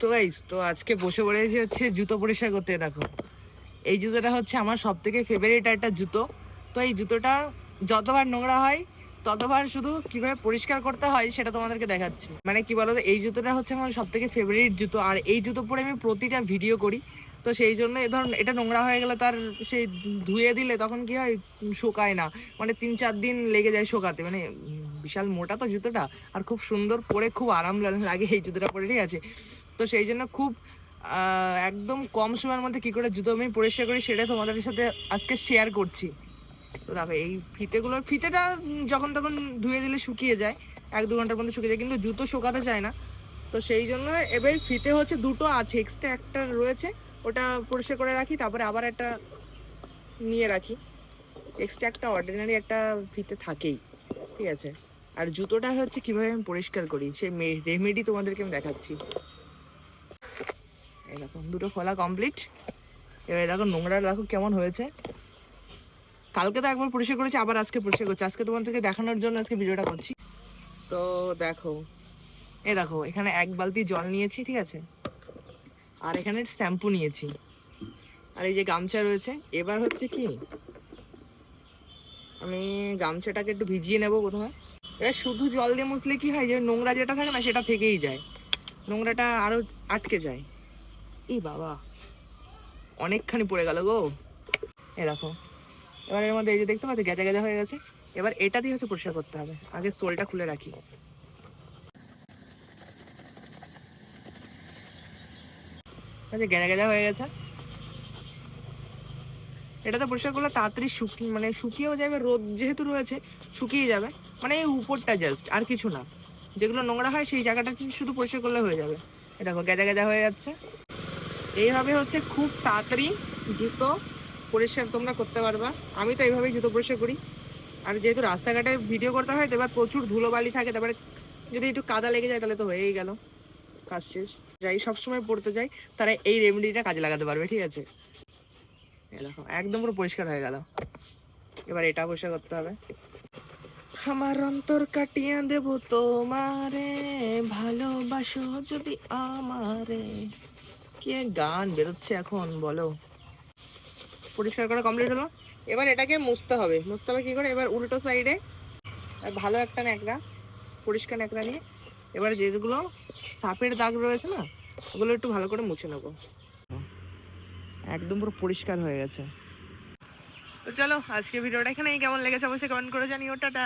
তো গাইস, তো আজকে বসে পড়েছি হচ্ছে জুতো পরিষ্কার করতে। দেখো, এই জুতোটা হচ্ছে আমার সব থেকে ফেভারিট একটা জুতো। তো এই জুতোটা যতবার নোংরা হয় ততবার শুধু কিভাবে পরিষ্কার করতে হয় সেটা তোমাদেরকে দেখাচ্ছি। মানে কি বলতো, এই জুতোটা হচ্ছে আমার সব থেকে ফেভারিট জুতো, আর এই জুতো পরে আমি প্রতিটা ভিডিও করি। তো সেই জন্য ধরুন এটা নোংরা হয়ে গেলে তার সেই ধুয়ে দিলে তখন কি হয়, শুকায় না। মানে 3-4 দিন লেগে যায় শুকাতে। মানে বিশাল মোটা তো জুতোটা, আর খুব সুন্দর পরে, খুব আরাম লাগে এই জুতোটা পরে, ঠিক আছে। তো সেই জন্য খুব একদম কম সময়ের মধ্যে কি করে জুতো আমি পরিষ্কার করি সেটা তোমাদের সাথে আজকে শেয়ার করছি। তো দেখো, এই ফিতেটা যখন তখন ধুয়ে দিলে শুকিয়ে যায়, 1-2 ঘন্টার মধ্যে শুকিয়ে যায়, কিন্তু জুতো শুকাতে চায় না। তো সেই জন্য এবার ফিতে হচ্ছে দুটো আছে, এক্সট্রা একটা রয়েছে, ওটা পরিষ্কার করে রাখি, তারপরে আবার একটা নিয়ে রাখি। এক্সট্রা একটা অর্ডিনারি একটা ফিতে থাকেই, ঠিক আছে। আর জুতোটা হচ্ছে কিভাবে আমি পরিষ্কার করি সেই রেমেডি তোমাদেরকে আমি দেখাচ্ছি। এরকম দুটো খোলা কমপ্লিট। এবার দেখো নোংরা, দেখো কেমন হয়েছে। কালকে তো একবার পরিষ্কার করেছি, আবার আজকে পরিষ্কার করছি। আজকে তোমাদেরকে দেখানোর জন্য আজকে ভিডিওটা করছি। তো দেখো, দেখো এখানে 1 বালতি জল নিয়েছি, ঠিক আছে, আর এখানে শ্যাম্পু নিয়েছি, আর এই যে গামছা রয়েছে। এবার হচ্ছে কি, আমি গামছাটাকে একটু ভিজিয়ে নেবো প্রথমে। এবার শুধু জল দিয়ে মুছলে কি হয়, যে নোংরা যেটা থাকে না সেটা থেকেই যায়, নোংরাটা আরো আটকে যায়। এই বাবা, অনেকখানি পড়ে গেল গো। দেখো, এবার এর মধ্যে এই যে দেখতে পাচ্ছি গেজা গেজা হয়ে গেছে। এবার এটা দিয়ে হচ্ছে পরিষ্কার করতে হবে। আগে সোলটা খুলে রাখি। গেজা গেজা হয়ে গেছে, এটাতে পরিষ্কার করলে তাড়াতাড়ি শুকিয়েও যাবে, রোদ যেহেতু রয়েছে শুকিয়ে যাবে। মানে এই উপরটা জাস্ট, আর কিছু না। যেগুলো নোংরা হয় সেই জায়গাটা শুধু পরিষ্কার করলে হয়ে যাবে। এ দেখো গেজা গেজা হয়ে যাচ্ছে। এইভাবে হচ্ছে খুব তাড়াতাড়ি জুতো পরিষ্কার তোমরা করতে পারবা। আমি তো এইভাবেই জুতো পরিষ্কার করি। আর যেহেতু রাস্তাঘাটে ভিডিও করতে হয়, তো এবার প্রচুর ধুলোবালি থাকে, তারপরে যদি একটু কাদা লেগে যায় তাহলে তো হয়েই গেল, কাজ শেষ। যাই সবসময় পড়তে যাই, তারা এই রেমেডিটা কাজে লাগাতে পারবে, ঠিক আছে। দেখো একদম পুরো পরিষ্কার হয়ে গেল। এবার এটা পরিষ্কার করতে হবে। আমার অন্তর কাটিয়ে দেব তোমারে, ভালোবাসো যদি আমারে। কি গান বেরোচ্ছে এখন বলো। পরিষ্কার করা কমপ্লিট হলো। এবার এটাকে মুছতে হবে। কি করে, এবার উল্টো সাইডে ভালো একটা ন্যাকড়া, পরিষ্কার ন্যাকড়া নিয়ে এবার যেগুলো সাপের দাগ রয়েছে না, ওগুলো একটু ভালো করে মুছে নেবো। একদম পুরো পরিষ্কার হয়ে গেছে। তো চলো, আজকে ভিডিওটা এখানেই। কেমন লেগেছে অবশ্যই কমেন্ট করে জানিও। টাটা।